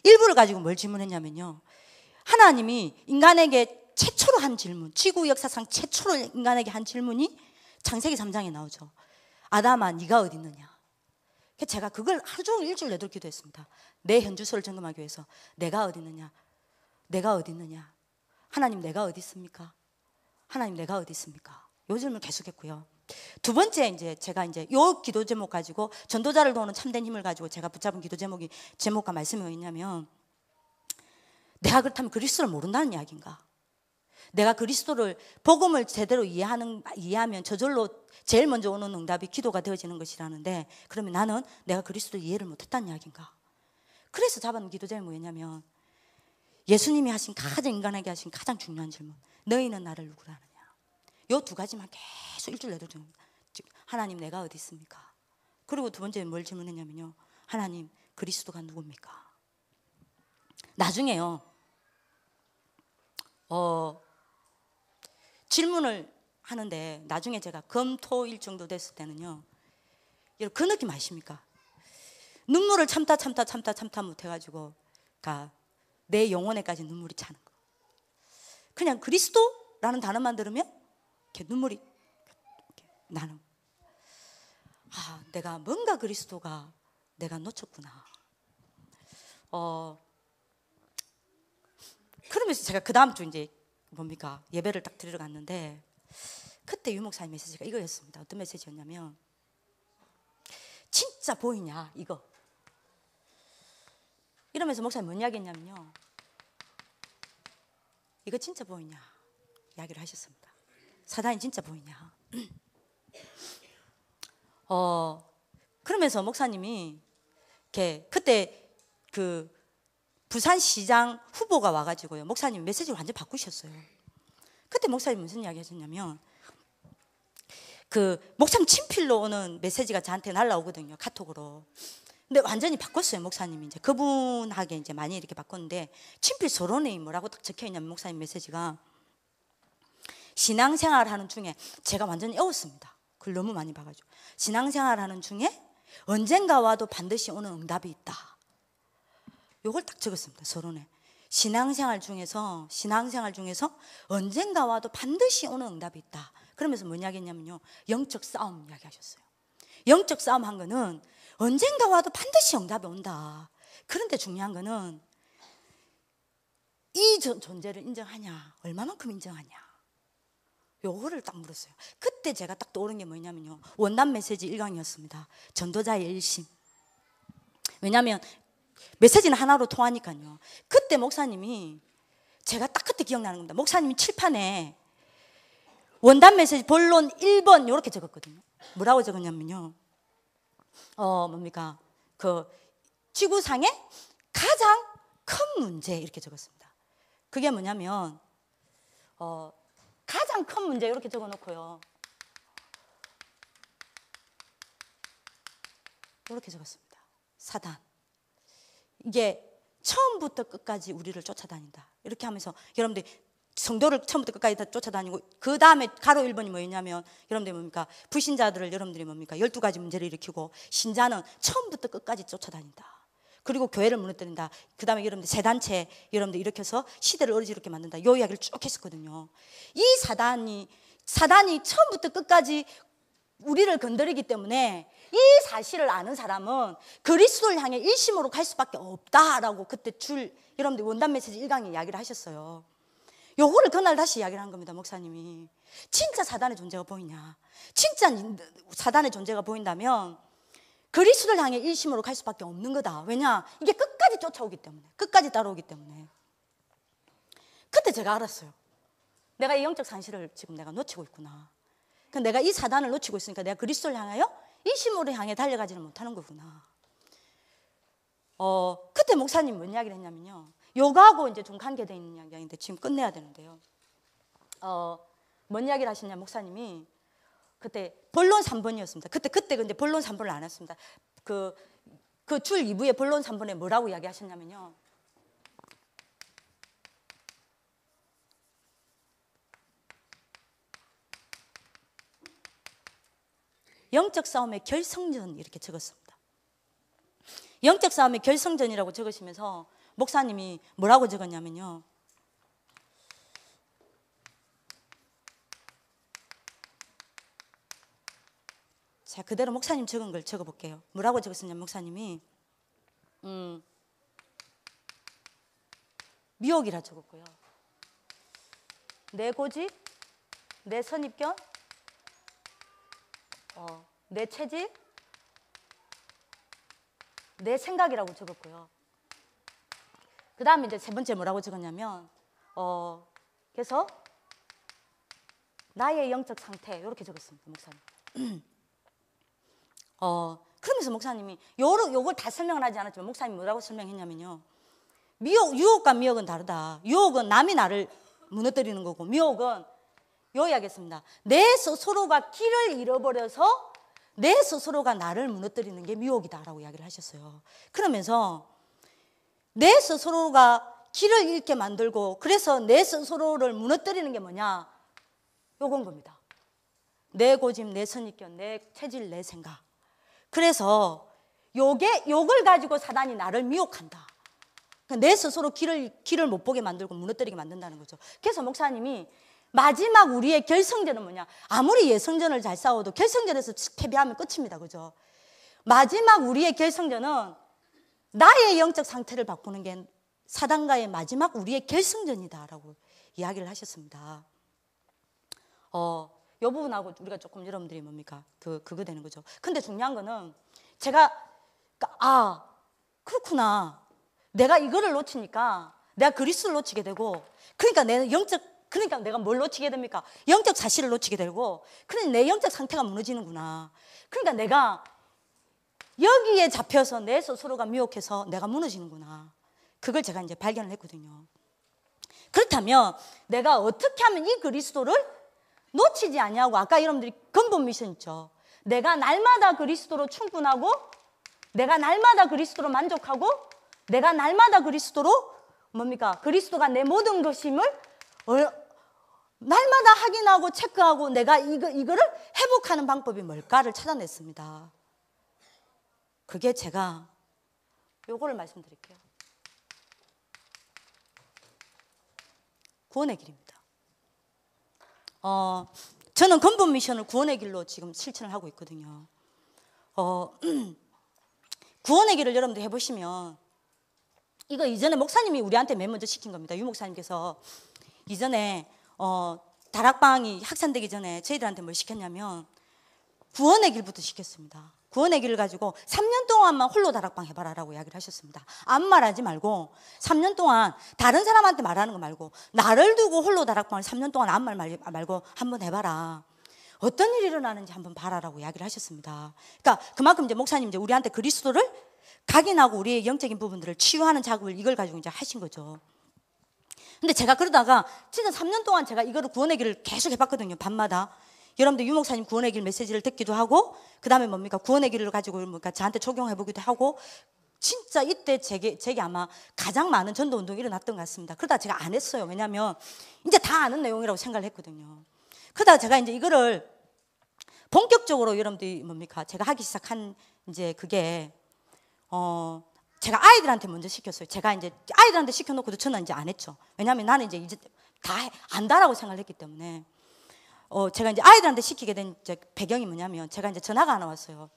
일부를 가지고 뭘 질문했냐면요, 하나님이 인간에게 최초로 한 질문, 지구 역사상 최초로 인간에게 한 질문이 창세기 3장에 나오죠. 아담아 네가 어디 있느냐. 제가 그걸 하루 종일 일주일 내도록 기도했습니다. 내 현주소를 점검하기 위해서. 내가 어디 있느냐, 내가 어디 있느냐, 하나님 내가 어디 있습니까, 하나님 내가 어디 있습니까. 요 질문을 계속했고요. 두 번째, 이제 제가 이제 요 기도 제목 가지고, 전도자를 도우는 참된 힘을 가지고 제가 붙잡은 기도 제목과 말씀이 뭐였냐면, 내가 그렇다면 그리스도를 모른다는 이야기인가? 내가 그리스도를, 복음을 제대로 이해하면 저절로 제일 먼저 오는 응답이 기도가 되어지는 것이라는데, 그러면 나는 내가 그리스도를 이해를 못했다는 이야기인가? 그래서 잡은 기도 제목이 뭐였냐면, 예수님이 하신 가장, 인간에게 하신 가장 중요한 질문, 너희는 나를 누구라 하느냐. 요 두 가지만 계속 일주일 내도 중입니다. 하나님 내가 어디 있습니까? 그리고 두 번째 뭘 질문했냐면요, 하나님 그리스도가 누굽니까? 나중에요, 질문을 하는데, 나중에 제가 금토일 정도 됐을 때는요, 여러분 그 느낌 아십니까? 눈물을 참다 못해가지고 내 영혼에까지 눈물이 차는 거. 그냥 그리스도라는 단어만 들으면 이렇게 눈물이 이렇게 나는. 내가 뭔가 그리스도가 내가 놓쳤구나. 그러면서 제가 그 다음 주 이제 뭡니까, 예배를 딱 드리러 갔는데, 그때 유목사님 메시지가 이거였습니다. 어떤 메시지였냐면, 진짜 보이냐 이거. 이러면서 목사님 뭔 이야기 했냐면요, 이거 진짜 보이냐 이야기를 하셨습니다. 사단이 진짜 보이냐. 그러면서 목사님이 그때 그 부산시장 후보가 와가지고요, 목사님 메시지를 완전 바꾸셨어요. 그때 목사님 무슨 이야기 하셨냐면, 그 목사님 친필로 오는 메시지가 저한테 날라오거든요, 카톡으로. 근데 완전히 바꿨어요, 목사님이. 이제 그분하게 이제 많이 이렇게 바꿨는데, 친필 서론에 뭐라고 딱 적혀 있냐면, 목사님 메시지가, 신앙생활 하는 중에, 제가 완전히 애웠습니다. 그걸 너무 많이 봐가지고. 신앙생활 하는 중에 언젠가 와도 반드시 오는 응답이 있다. 요걸 딱 적었습니다, 서론에. 신앙생활 중에서 언젠가 와도 반드시 오는 응답이 있다. 그러면서 뭐 이야기했냐면요, 영적 싸움 이야기하셨어요. 영적 싸움 한 거는 언젠가 와도 반드시 응답이 온다. 그런데 중요한 거는 이 존재를 인정하냐, 얼마만큼 인정하냐, 요거를 딱 물었어요. 그때 제가 딱 떠오른 게 뭐냐면요, 원단 메시지 1강이었습니다. 전도자의 일심. 왜냐하면 메시지는 하나로 통하니까요. 그때 목사님이, 제가 딱 그때 기억나는 겁니다. 목사님이 칠판에 원단 메시지 본론 1번 이렇게 적었거든요. 뭐라고 적었냐면요, 뭡니까, 그 지구상의 가장 큰 문제 이렇게 적었습니다. 그게 뭐냐면, 가장 큰 문제 이렇게 적어놓고요, 이렇게 적었습니다. 사단. 이게 처음부터 끝까지 우리를 쫓아다닌다. 이렇게 하면서 여러분들 성도를 처음부터 끝까지 다 쫓아다니고, 그 다음에 가로 1번이 뭐였냐면, 여러분들이 뭡니까, 불신자들을 여러분들이 뭡니까, 12가지 문제를 일으키고, 신자는 처음부터 끝까지 쫓아다닌다. 그리고 교회를 무너뜨린다. 그 다음에 여러분들 새 단체 여러분들 일으켜서 시대를 어지럽게 만든다. 요 이야기를 쭉 했었거든요. 이 사단이 처음부터 끝까지 우리를 건드리기 때문에, 이 사실을 아는 사람은 그리스도를 향해 일심으로 갈 수밖에 없다라고 그때 여러분들 원단 메시지 1강에 이야기를 하셨어요. 요거를 그날 다시 이야기를 한 겁니다, 목사님이. 진짜 사단의 존재가 보이냐, 진짜 사단의 존재가 보인다면 그리스도를 향해 일심으로 갈 수밖에 없는 거다. 왜냐, 이게 끝까지 쫓아오기 때문에, 끝까지 따라오기 때문에. 그때 제가 알았어요. 내가 이 영적 산실을 지금 내가 놓치고 있구나. 내가 이 사단을 놓치고 있으니까 내가 그리스도를 향하여 일심으로 향해 달려가지는 못하는 거구나. 그때 목사님 뭔 이야기를 했냐면요, 요거하고 이제 좀 관계되어 있는 이야기인데 지금 끝내야 되는데요, 뭔 이야기를 하시냐, 목사님이 그때 본론 3번이었습니다. 그때 근데 본론 3번을 안 했습니다. 그 줄 2부에 본론 3번에 뭐라고 이야기하셨냐면요, 영적 싸움의 결성전 이렇게 적었습니다. 영적 싸움의 결성전이라고 적으시면서 목사님이 뭐라고 적었냐면요. 자, 그대로 목사님 적은 걸 적어볼게요. 뭐라고 적었었냐면 목사님이 미혹이라 적었고요. 내 고집, 내 선입견, 내 체질, 내 생각이라고 적었고요. 그 다음에 이제 세 번째 뭐라고 적었냐면 그래서 나의 영적 상태 이렇게 적었습니다. 목사님. 그러면서 목사님이 요걸 다 설명을 하지 않았지만 목사님이 뭐라고 설명했냐면요. 유혹과 미혹은 다르다. 유혹은 남이 나를 무너뜨리는 거고, 미혹은 요 이야기했습니다. 내 스스로가 길을 잃어버려서 내 스스로가 나를 무너뜨리는 게 미혹이다라고 이야기를 하셨어요. 그러면서 내 스스로가 길을 잃게 만들고 그래서 내 스스로를 무너뜨리는 게 뭐냐? 요건 겁니다. 내 고집, 내 선입견, 내 체질, 내 생각. 그래서 요걸 가지고 사단이 나를 미혹한다. 내 스스로 길을 못 보게 만들고 무너뜨리게 만든다는 거죠. 그래서 목사님이 마지막 우리의 결승전은 뭐냐? 아무리 예선전을 잘 싸워도 결승전에서 패배하면 끝입니다. 그죠? 마지막 우리의 결승전은 나의 영적 상태를 바꾸는 게 사단과의 마지막 우리의 결승전이다라고 이야기를 하셨습니다. 이 부분하고 우리가 조금 여러분들이 뭡니까? 그거 되는 거죠. 근데 중요한 거는 제가 그렇구나. 내가 이거를 놓치니까 내가 그리스도를 놓치게 되고 그러니까 내가 뭘 놓치게 됩니까? 영적 사실을 놓치게 되고 그러니까 내 영적 상태가 무너지는구나. 그러니까 내가 여기에 잡혀서 내 스스로가 미혹해서 내가 무너지는구나. 그걸 제가 이제 발견을 했거든요. 그렇다면 내가 어떻게 하면 이 그리스도를 놓치지 아니하고 아까 여러분들이 근본 미션 있죠. 내가 날마다 그리스도로 충분하고 내가 날마다 그리스도로 만족하고 내가 날마다 그리스도로 뭡니까? 그리스도가 내 모든 것임을 날마다 확인하고 체크하고 내가 이거를 회복하는 방법이 뭘까를 찾아냈습니다. 그게 제가 요거를 말씀드릴게요. 구원의 길입니다. 저는 근본 미션을 구원의 길로 지금 실천을 하고 있거든요. 구원의 길을 여러분들 해보시면 이거 이전에 목사님이 우리한테 맨 먼저 시킨 겁니다. 유 목사님께서 이전에 다락방이 확산되기 전에 저희들한테 뭘 시켰냐면 구원의 길부터 시켰습니다. 구원의 길을 가지고 3년 동안만 홀로 다락방 해봐라라고 이야기를 하셨습니다. 아무 말하지 말고 3년 동안 다른 사람한테 말하는 거 말고 나를 두고 홀로 다락방을 3년 동안 아무 말 말고 한번 해봐라. 어떤 일이 일어나는지 한번 봐라라고 이야기를 하셨습니다. 그러니까 그만큼 이제 목사님 이제 우리한테 그리스도를 각인하고 우리의 영적인 부분들을 치유하는 작업을 이걸 가지고 이제 하신 거죠. 근데 제가 그러다가 진짜 3년 동안 제가 이거를 구원의 길을 계속 해봤거든요. 밤마다. 여러분들 유 목사님 구원의 길 메시지를 듣기도 하고 그 다음에 뭡니까 구원의 길을 가지고 뭡니까 저한테 적용해보기도 하고 진짜 이때 제게 아마 가장 많은 전도 운동이 일어났던 것 같습니다. 그러다 제가 안 했어요. 왜냐하면 이제 다 아는 내용이라고 생각을 했거든요. 그러다가 제가 이제 이거를 본격적으로 여러분들이 뭡니까 제가 하기 시작한 이제 그게 제가 아이들한테 먼저 시켰어요. 제가 이제 아이들한테 시켜놓고도 저는 이제 안 했죠. 왜냐하면 나는 이제 다 안다라고 생각을 했기 때문에 제가 이제 아이들한테 시키게 된 이제 배경이 뭐냐면 제가 이제 전화가 하나 왔어요.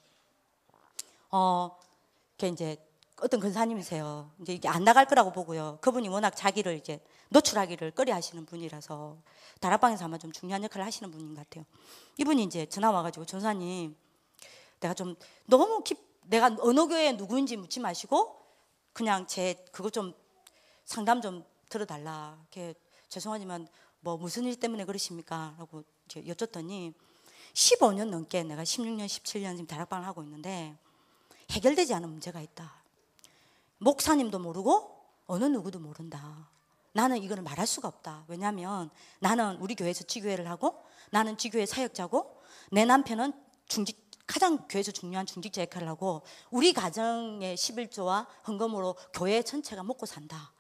그게 이제 어떤 근사님이세요. 이제 이게 안 나갈 거라고 보고요. 그분이 워낙 자기를 이제 노출하기를 꺼려 하시는 분이라서 다락방에서 아마 좀 중요한 역할을 하시는 분인 것 같아요. 이분이 이제 전화 와가지고 전사님, 내가 좀 너무 내가 어느 교회 누구인지 묻지 마시고 그냥 그거 좀 상담 좀 들어달라. 죄송하지만 뭐 무슨 일 때문에 그러십니까? 라고 여쭸더니 15년 넘게 내가 16년, 17년 지금 다락방을 하고 있는데 해결되지 않은 문제가 있다. 목사님도 모르고 어느 누구도 모른다. 나는 이거를 말할 수가 없다. 왜냐하면 나는 우리 교회에서 지교회를 하고 나는 지교회 사역자고 내 남편은 가장 교회에서 중요한 중직자 역할을 하고 우리 가정의 11조와 헌금으로 교회 전체가 먹고 산다.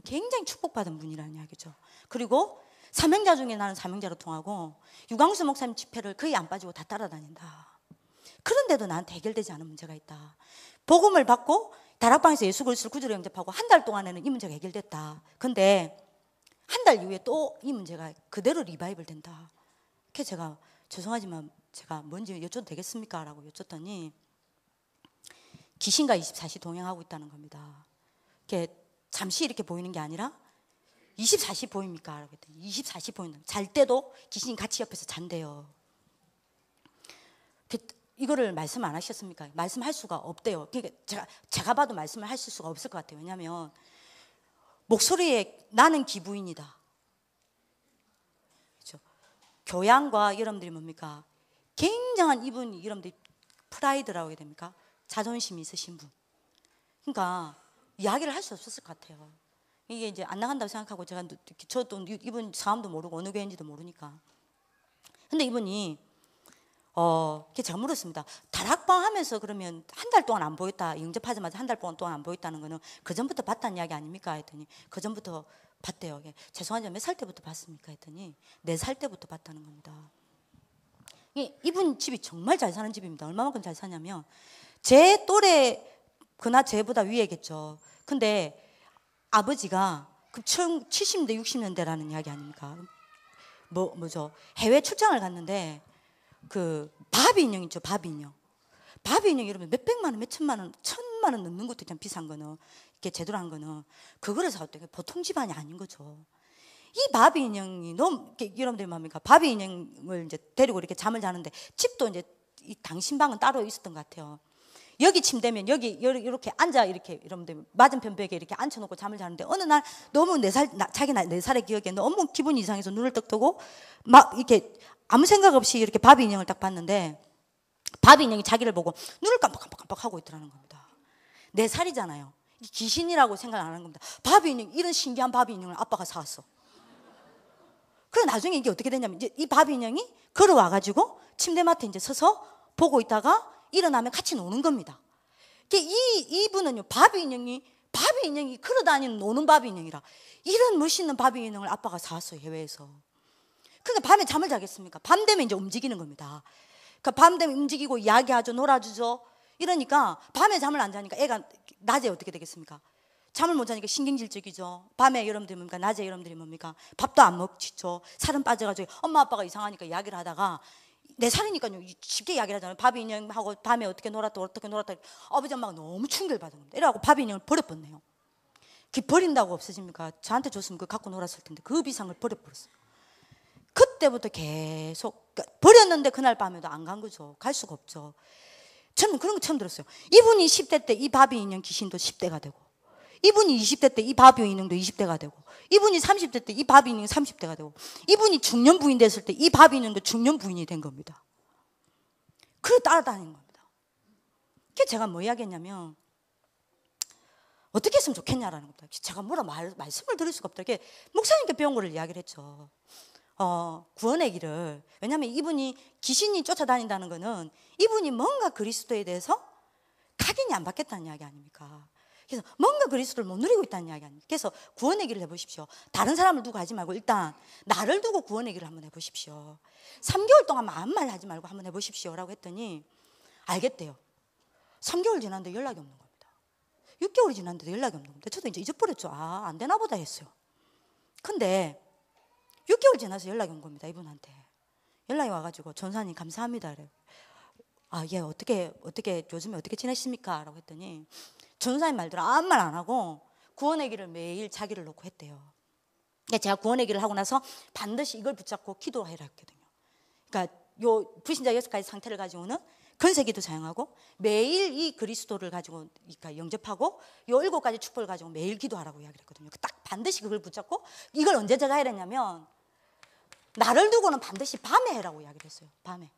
굉장히 축복받은 분이라는 이야기죠. 그리고 사명자 중에 나는 사명자로 통하고 유광수 목사님 집회를 거의 안 빠지고 다 따라다닌다. 그런데도 나한테 해결되지 않은 문제가 있다. 복음을 받고 다락방에서 예수 그리스도를 구주로 영접하고 한 달 동안에는 이 문제가 해결됐다. 근데 한 달 이후에 또 이 문제가 그대로 리바이벌 된다. 그래서 제가 죄송하지만 제가 뭔지 여쭤도 되겠습니까? 라고 여쭸더니 귀신과 24시 동행하고 있다는 겁니다. 이렇게 잠시 이렇게 보이는 게 아니라 24시 보입니까? 라고 했더니 24시 보인다. 잘 때도 귀신이 같이 옆에서 잔대요. 이거를 말씀 안 하셨습니까? 말씀할 수가 없대요. 그러니까 제가 봐도 말씀을 하실 수가 없을 것 같아요. 왜냐하면 목소리에 나는 기부인이다. 그렇죠? 교양과 여러분들이 뭡니까? 굉장한 이분이 여러분들이 프라이드라고 해야 됩니까? 자존심이 있으신 분. 그러니까 이야기를 할 수 없었을 것 같아요. 이게 이제 안 나간다고 생각하고 저도 이분 사람도 모르고 어느 교회인지도 모르니까. 근데 이분이 제가 물었습니다. 다락방 하면서 그러면 한 달 동안 안 보였다. 영접하자마자 한 달 동안 안 보였다는 거는 그 전부터 봤다는 이야기 아닙니까? 했더니 그 전부터 봤대요. 죄송하지만 몇 살 때부터 봤습니까? 했더니 4살 때부터 봤다는 겁니다. 이분 집이 정말 잘 사는 집입니다. 얼마만큼 잘 사냐면 제 또래 그나 쟤보다 위에겠죠. 근데 아버지가 그 70년대 60년대라는 이야기 아닙니까? 뭐죠? 해외 출장을 갔는데 그 바비 인형 있죠. 바비 인형. 바비 인형 여러분 몇백만 원, 몇천만 원, 1,000만 원 넘는 것도 참 비싼 거는 이렇게 제대로 한 거는 그거를 사왔대요. 보통 집안이 아닌 거죠. 이 바비 인형이 너무 여러분들이 뭡니까? 바비 인형을 이제 데리고 이렇게 잠을 자는데 집도 이제 이 당신 방은 따로 있었던 것 같아요. 여기 침대면 여기 이렇게 앉아 이렇게 여러분들 맞은편 벽에 이렇게 앉혀놓고 잠을 자는데 어느 날 너무 자기 4살의 기억에 너무 기분이 이상해서 눈을 떡 뜨고 막 이렇게 아무 생각 없이 이렇게 바비 인형을 딱 봤는데 바비 인형이 자기를 보고 눈을 깜빡깜빡 하고 있더라는 겁니다. 4살이잖아요. 귀신이라고 생각 안 하는 겁니다. 바비 인형, 이런 신기한 바비 인형을 아빠가 사왔어. 그래 나중에 이게 어떻게 됐냐면 이제 이 바비 인형이 걸어와가지고 침대맡에 이제 서서 보고 있다가 일어나면 같이 노는 겁니다. 이분은요 바비 인형이 걸어다니는 노는 바비 인형이라 이런 멋있는 바비 인형을 아빠가 사왔어요 해외에서. 그러니까 밤에 잠을 자겠습니까? 밤 되면 이제 움직이는 겁니다. 그러니까 밤 되면 움직이고 이야기하죠, 놀아주죠. 이러니까 밤에 잠을 안 자니까 애가 낮에 어떻게 되겠습니까? 잠을 못 자니까 신경질적이죠. 밤에 여러분들이 뭡니까? 낮에 여러분들이 뭡니까? 밥도 안 먹죠. 살은 빠져가지고 엄마 아빠가 이상하니까 이야기를 하다가 4살이니까요 쉽게 이야기를 하잖아요. 바비 인형하고 밤에 어떻게 놀았다 아버지 엄마가 너무 충격을 받은 겁니다. 이래갖고 바비 인형을 버려버렸네요. 버린다고 없어집니까? 저한테 줬으면 그거 갖고 놀았을 텐데 그 비상을 버려버렸어요. 그때부터 계속 버렸는데 그날 밤에도 안 간 거죠. 갈 수가 없죠. 저는 그런 거 처음 들었어요. 이분이 10대 때 이 바비 인형 귀신도 10대가 되고 이분이 20대 때 이 바비 인형도 20대가 되고 이분이 30대 때 이 바비 인형이 30대가 되고 이분이 중년 부인 됐을 때 이 바비 인형도 중년 부인이 된 겁니다. 그걸 따라다니는 겁니다. 그래서 제가 뭐 이야기했냐면 어떻게 했으면 좋겠냐라는 겁니다. 제가 뭐라 말씀을 드릴 수가 없다. 이렇게 목사님께 배운 거를 이야기를 했죠. 구원의 길을. 왜냐하면 이분이 귀신이 쫓아다닌다는 거는 이분이 뭔가 그리스도에 대해서 각인이 안 받겠다는 이야기 아닙니까? 그래서 뭔가 그리스도를 못 누리고 있다는 이야기 아닙니까? 그래서 구원의 길을 해보십시오. 다른 사람을 두고 하지 말고 일단 나를 두고 구원의 길을 한번 해보십시오. 3개월 동안 아무 말 하지 말고 한번 해보십시오 라고 했더니 알겠대요. 3개월 지났는데 연락이 없는 겁니다. 6개월이 지났는데도 연락이 없는 겁니다. 저도 이제 잊어버렸죠. 안 되나 보다 했어요. 근데 6개월 지나서 연락이 온 겁니다. 이분한테 연락이 와가지고 전사님 감사합니다. 그래요. 예, 어떻게 요즘에 어떻게 지내십니까? 라고 했더니 전사님 말대로 아무 말 안 하고 구원의 길을 매일 자기를 놓고 했대요. 제가 구원의 길을 하고 나서 반드시 이걸 붙잡고 기도해라 했거든요. 그러니까 요 불신자 6가지 상태를 가지고는 건세기도 사용하고 매일 이 그리스도를 가지고 그러니까 영접하고 요 7가지 축복을 가지고 매일 기도하라고 이야기를 했거든요. 딱 반드시 그걸 붙잡고 이걸 언제 제가 해야 되냐면 나를 두고는 반드시 밤에 해라고 이야기를 했어요. 밤에.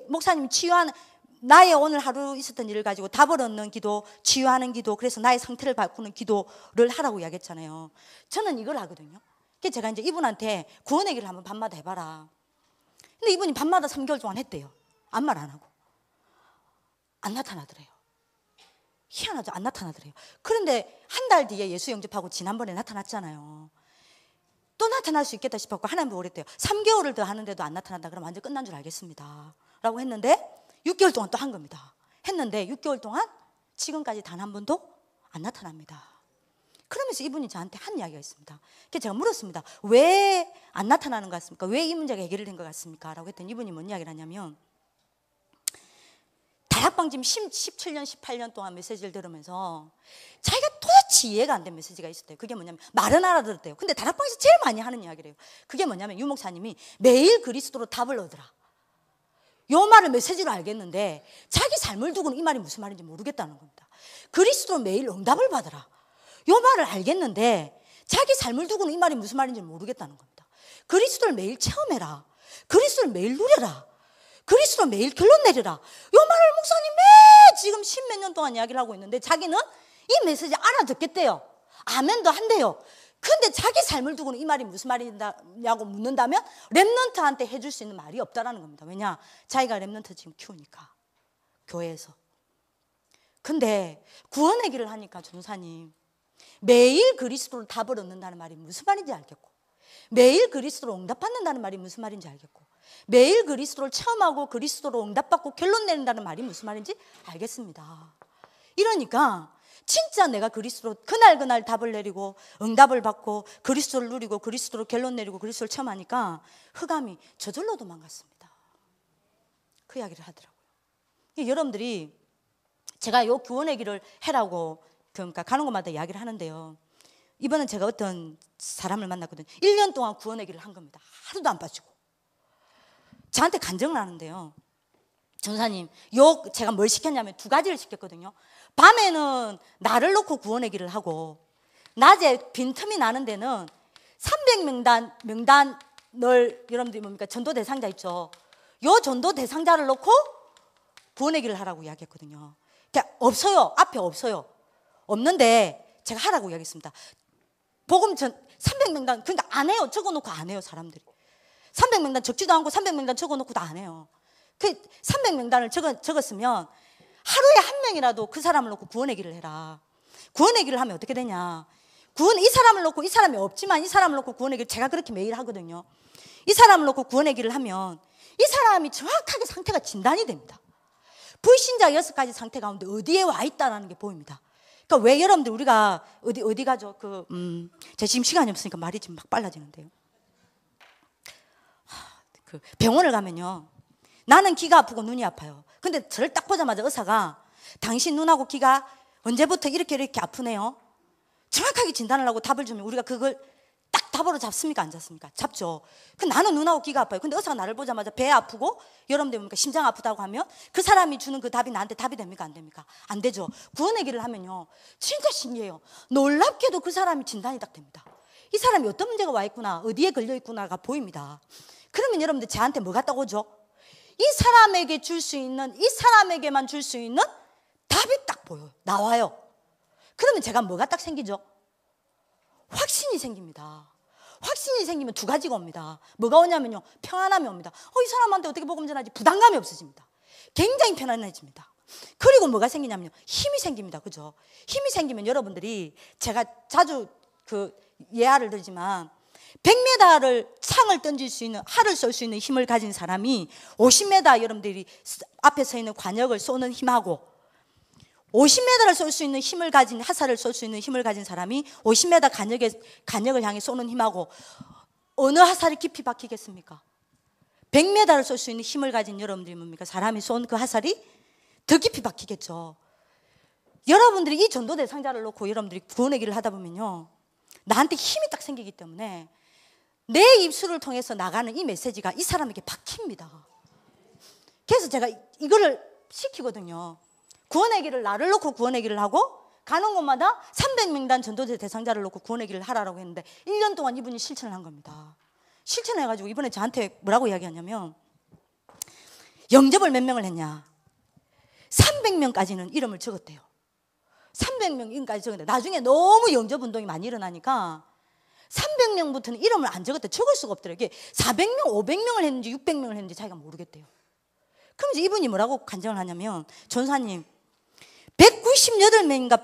목사님 치유하는 나의 오늘 하루 있었던 일을 가지고 답을 얻는 기도, 치유하는 기도, 그래서 나의 상태를 바꾸는 기도를 하라고 이야기했잖아요. 저는 이걸 하거든요. 그래서 제가 이제 이분한테 구원의 길을 한번 밤마다 해봐라. 근데 이분이 밤마다 3개월 동안 했대요. 아무 말 안 하고. 안 나타나더래요. 희한하죠? 안 나타나더래요. 그런데 한 달 뒤에 예수 영접하고 지난번에 나타났잖아요. 또 나타날 수 있겠다 싶었고 하나님도 그랬대요. 3개월을 더 하는데도 안 나타난다 그러면 완전 끝난 줄 알겠습니다 라고 했는데 6개월 동안 또 한 겁니다. 했는데 6개월 동안 지금까지 단 한 번도 안 나타납니다. 그러면서 이분이 저한테 한 이야기가 있습니다. 그래서 제가 물었습니다. 왜 안 나타나는 것 같습니까? 왜 이 문제가 해결된 것 같습니까? 라고 했더니 이분이 뭔 이야기를 하냐면, 다락방 지금 17년, 18년 동안 메시지를 들으면서 자기가 도대체 이해가 안 된 메시지가 있었대요. 그게 뭐냐면, 말은 알아들었대요. 근데 다락방에서 제일 많이 하는 이야기래요. 그게 뭐냐면, 유 목사님이 매일 그리스도로 답을 얻으라, 요 말을 메시지로 알겠는데 자기 삶을 두고는 이 말이 무슨 말인지 모르겠다는 겁니다. 그리스도로 매일 응답을 받으라, 요 말을 알겠는데 자기 삶을 두고는 이 말이 무슨 말인지 모르겠다는 겁니다. 그리스도를 매일 체험해라, 그리스도를 매일 누려라, 그리스도로 매일 결론 내리라, 요 말을 목사님 매 지금 10몇 년 동안 이야기를 하고 있는데 자기는 이 메시지 알아듣겠대요. 아멘도 한대요. 근데 자기 삶을 두고는 이 말이 무슨 말이냐고 묻는다면 렘넌트한테 해줄 수 있는 말이 없다라는 겁니다. 왜냐? 자기가 렘넌트 지금 키우니까, 교회에서. 근데 구원의 길을 하니까 전도사님, 매일 그리스도로 답을 얻는다는 말이 무슨 말인지 알겠고, 매일 그리스도로 응답받는다는 말이 무슨 말인지 알겠고, 매일 그리스도를 체험하고 그리스도로 응답받고 결론 내린다는 말이 무슨 말인지 알겠습니다. 이러니까 진짜 내가 그리스도로 그날 답을 내리고 응답을 받고 그리스도를 누리고 그리스도로 결론 내리고 그리스도를 체험하니까 흑암이 저절로 도망갔습니다. 그 이야기를 하더라고요. 여러분들이 제가 요 구원의 길을 해라고 그러니까 가는 곳마다 이야기를 하는데요. 이번엔 제가 어떤 사람을 만났거든요. 1년 동안 구원의 길을 한 겁니다. 하루도 안 빠지고. 저한테 간증을 하는데요. 전사님, 제가 뭘 시켰냐면 2가지를 시켰거든요. 밤에는 나를 놓고 구원의 길을 하고, 낮에 빈틈이 나는 데는 300명단을, 여러분들이 뭡니까? 전도 대상자 있죠. 요 전도 대상자를 놓고 구원의 길을 하라고 이야기했거든요. 그러니까 없어요. 앞에 없어요. 없는데 제가 하라고 이야기했습니다. 복음 300명단, 그러니까 안 해요. 적어놓고 안 해요, 사람들이. 300명단 적지도 않고 300명단 적어놓고도 안 해요. 그 300명단을 적었으면 하루에 한 명이라도 그 사람을 놓고 구원의 길을 해라. 구원의 길을 하면 어떻게 되냐? 이 사람을 놓고, 이 사람이 없지만 이 사람을 놓고 구원의 길, 제가 그렇게 매일 하거든요. 이 사람을 놓고 구원의 길을 하면 이 사람이 정확하게 상태가 진단이 됩니다. 불신자 6가지 상태 가운데 어디에 와 있다는 게 보입니다. 그러니까 왜 여러분들 우리가 어디 가죠? 제가 지금 시간이 없으니까 말이 지금 막 빨라지는데요. 병원을 가면요, 나는 귀가 아프고 눈이 아파요. 근데 저를 딱 보자마자 의사가 당신 눈하고 귀가 언제부터 이렇게 아프네요, 정확하게 진단을 하고 답을 주면 우리가 그걸 딱 답으로 잡습니까? 안 잡습니까? 잡죠. 근데 나는 눈하고 귀가 아파요. 근데 의사가 나를 보자마자 배 아프고 여러분들 뭡니까? 심장 아프다고 하면 그 사람이 주는 그 답이 나한테 답이 됩니까? 안 됩니까? 안 되죠. 구원의 길을 하면요, 진짜 신기해요. 놀랍게도 그 사람이 진단이 딱 됩니다. 이 사람이 어떤 문제가 와 있구나, 어디에 걸려 있구나가 보입니다. 그러면 여러분들 저한테 뭐가 떠오죠? 이 사람에게 줄 수 있는, 이 사람에게만 줄 수 있는 답이 딱 보여요. 나와요. 그러면 제가 뭐가 딱 생기죠? 확신이 생깁니다. 확신이 생기면 2가지가 옵니다. 뭐가 오냐면요, 평안함이 옵니다. 이 사람한테 어떻게 복음 전하지? 부담감이 없어집니다. 굉장히 편안해집니다. 그리고 뭐가 생기냐면요, 힘이 생깁니다. 그죠? 힘이 생기면 여러분들이, 제가 자주 예화를 들지만 100m를 창을 던질 수 있는, 활을 쏠 수 있는 힘을 가진 사람이 50m 여러분들이 앞에 서 있는 관역을 쏘는 힘하고, 50m를 쏠 수 있는 힘을 가진, 화살을 쏠 수 있는 힘을 가진 사람이 50m 관역을 향해 쏘는 힘하고 어느 화살이 깊이 박히겠습니까? 100m를 쏠 수 있는 힘을 가진 여러분들이 뭡니까? 사람이 쏜 그 화살이 더 깊이 박히겠죠. 여러분들이 이 전도 대상자를 놓고 여러분들이 구원의 길을 하다 보면요, 나한테 힘이 딱 생기기 때문에 내 입술을 통해서 나가는 이 메시지가 이 사람에게 박힙니다. 그래서 제가 이거를 시키거든요. 구원의 길을, 나를 놓고 구원의 길을 하고, 가는 곳마다 300명단 전도제 대상자를 놓고 구원의 길을 하라고 했는데 1년 동안 이분이 실천을 한 겁니다. 실천을 해가지고 이번에 저한테 뭐라고 이야기하냐면, 영접을 몇 명을 했냐, 300명까지는 이름을 적었대요. 300명까지 적었는데 나중에 너무 영접 운동이 많이 일어나니까 300명부터는 이름을 안 적었대. 적을 수가 없더래요. 400명, 500명을 했는지 600명을 했는지 자기가 모르겠대요. 그럼 이제 이분이 뭐라고 간증을 하냐면, 전사님 198명인가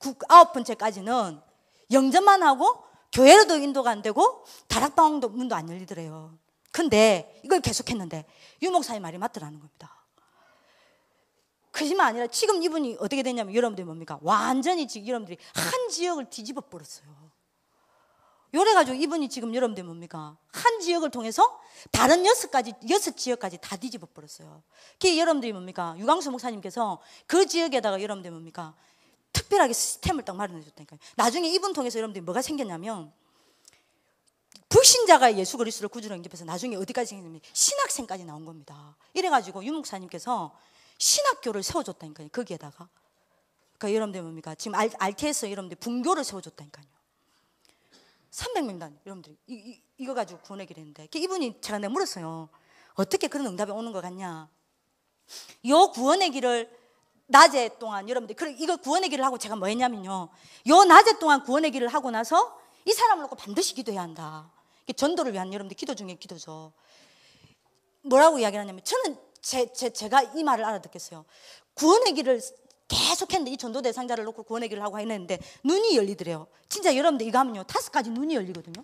189번째까지는 영접만 하고 교회로도 인도가 안 되고 다락방 문도 안 열리더래요. 근데 이걸 계속했는데 유 목사의 말이 맞더라는 겁니다. 거짓말 아니라 지금 이분이 어떻게 됐냐면 여러분들이 뭡니까? 완전히 지금 여러분들이 한 지역을 뒤집어 버렸어요. 요래가지고 이분이 지금 여러분들 뭡니까? 한 지역을 통해서 다른 6지역까지 다 뒤집어 버렸어요. 그 여러분들이 뭡니까? 유광수 목사님께서 그 지역에다가 여러분들 뭡니까? 특별하게 시스템을 딱 마련해 줬다니까요. 나중에 이분 통해서 여러분들이 뭐가 생겼냐면 불신자가 예수 그리스도를 구주로 영접해서 나중에 어디까지 생겼냐면 신학생까지 나온 겁니다. 이래가지고 유 목사님께서 신학교를 세워줬다니까요. 거기에다가. 그러니까 여러분들 뭡니까? 지금 RT에서 여러분들 분교를 세워줬다니까요. 300명단 여러분들이 이거 가지고 구원의 길을 했는데 이분이 제가 내가 물었어요. 어떻게 그런 응답이 오는 것 같냐? 요 구원의 길을 낮에 동안 여러분들 이거 구원의 길을 하고 제가 뭐 했냐면요. 요 낮에 동안 구원의 길을 하고 나서 이 사람을 놓고 반드시 기도해야 한다. 전도를 위한 여러분들 기도 중에 기도죠. 뭐라고 이야기를 하냐면 저는 제가 이 말을 알아듣겠어요. 구원의 길을 계속 했는데 이 전도 대상자를 놓고 구원의 길을 하고 했는데 눈이 열리더래요. 진짜 여러분들 이거 하면요 5가지 눈이 열리거든요.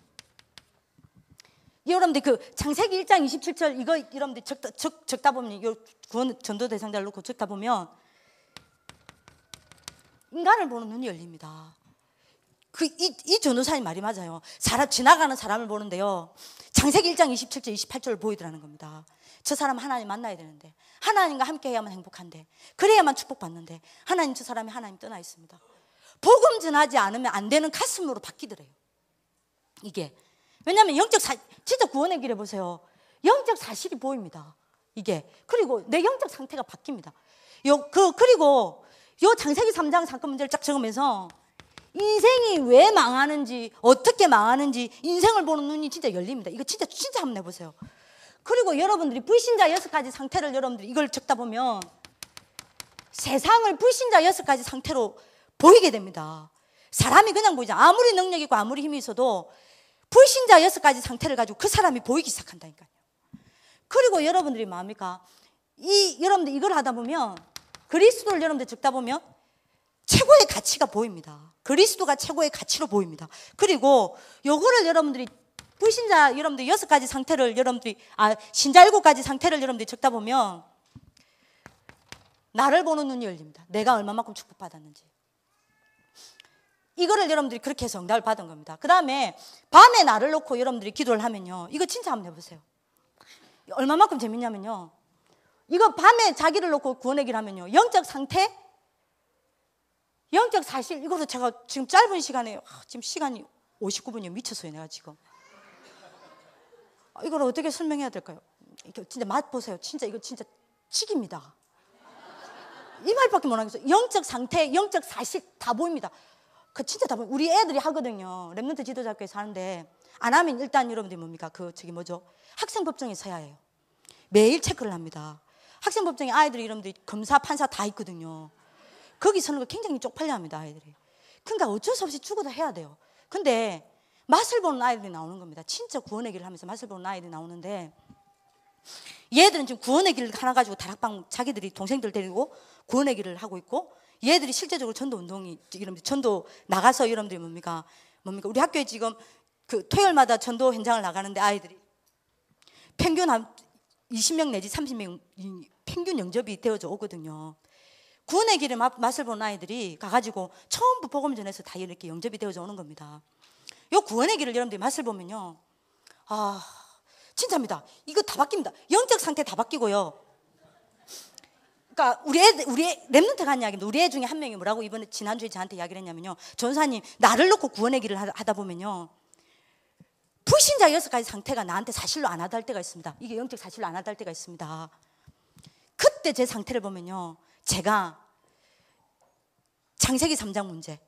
여러분들 그 창세기 1장 27절 이거 여러분들 적다 보면 이 구원 전도 대상자를 놓고 적다 보면 인간을 보는 눈이 열립니다. 이 전도사님 말이 맞아요. 지나가는 사람을 보는데요. 창세기 1장 27절 28절을 보이더라는 겁니다. 저 사람 하나님 만나야 되는데 하나님과 함께 해야만 행복한데 그래야만 축복받는데 하나님 저 사람이 하나님 떠나 있습니다. 복음 전하지 않으면 안 되는 가슴으로 바뀌더래요. 이게 왜냐하면 진짜 구원의 길에 보세요. 영적 사실이 보입니다. 이게 그리고 내 영적 상태가 바뀝니다. 그리고 요 창세기 3장 사건 문제를 쫙 적으면서 인생이 왜 망하는지 어떻게 망하는지 인생을 보는 눈이 진짜 열립니다. 이거 진짜 한번 해보세요. 그리고 여러분들이 불신자 6가지 상태를 여러분들이 이걸 적다 보면 세상을 불신자 6가지 상태로 보이게 됩니다. 사람이 그냥 보이지 아무리 능력 있고 아무리 힘이 있어도 불신자 6가지 상태를 가지고 그 사람이 보이기 시작한다니까요. 그리고 여러분들이 뭐합니까? 여러분들 이걸 하다 보면 그리스도를 여러분들 적다 보면 최고의 가치가 보입니다. 그리스도가 최고의 가치로 보입니다. 그리고 요거를 여러분들이 불신자 여러분들 6가지 상태를 여러분들이 신자 7가지 상태를 여러분들이 적다 보면 나를 보는 눈이 열립니다. 내가 얼마만큼 축복받았는지. 이거를 여러분들이 그렇게 해서 응답을 받은 겁니다. 그 다음에 밤에 나를 놓고 여러분들이 기도를 하면요. 이거 진짜 한번 해보세요. 얼마만큼 재밌냐면요. 이거 밤에 자기를 놓고 구원의 길 하면요. 영적 상태, 영적 사실, 이거를 제가 지금 짧은 시간에, 지금 시간이 59분이요. 미쳤어요, 내가 지금. 이걸 어떻게 설명해야 될까요? 이거 진짜 맛 보세요. 진짜 이거 진짜 치기입니다. 이 말밖에 못 하겠어요. 영적 상태, 영적 사실 다 보입니다. 진짜 다 보여요. 우리 애들이 하거든요. 랩런트 지도자교회에서 하는데 안 하면 일단 여러분들이 뭡니까? 학생법정에 서야 해요. 매일 체크를 합니다. 학생법정에 아이들이 여러분들이 검사, 판사 다 있거든요. 거기 서는 거 굉장히 쪽팔려 합니다, 아이들이. 그러니까 어쩔 수 없이 죽어도 해야 돼요. 근데 맛을 보는 아이들이 나오는 겁니다. 진짜 구원의 길을 하면서 맛을 보는 아이들이 나오는데 얘들은 지금 구원의 길을 하나 가지고 다락방 자기들이 동생들 데리고 구원의 길을 하고 있고 얘들이 실제적으로 전도 운동이 전도 나가서 여러분들이 뭡니까? 우리 학교에 지금 그 토요일마다 전도 현장을 나가는데 아이들이 평균 한 20명 내지 30명 평균 영접이 되어져 오거든요. 구원의 길에 맛을 보는 아이들이 가가지고 처음부터 복음 전해서 다 이렇게 영접이 되어져 오는 겁니다. 요 구원의 길을 여러분들이 맛을 보면요. 진짜입니다. 이거 다 바뀝니다. 영적 상태 다 바뀌고요. 그러니까 우리 랩런트가 한 이야기입니다. 우리 애 중에 한 명이 뭐라고 이번에 지난주에 저한테 이야기를 했냐면요. 전사님 나를 놓고 구원의 길을 하다 보면요. 불신자 6가지 상태가 나한테 사실로 안 와닿을 때가 있습니다. 이게 영적 사실로 안 와닿을 때가 있습니다. 그때 제 상태를 보면요. 제가 창세기 3장 문제,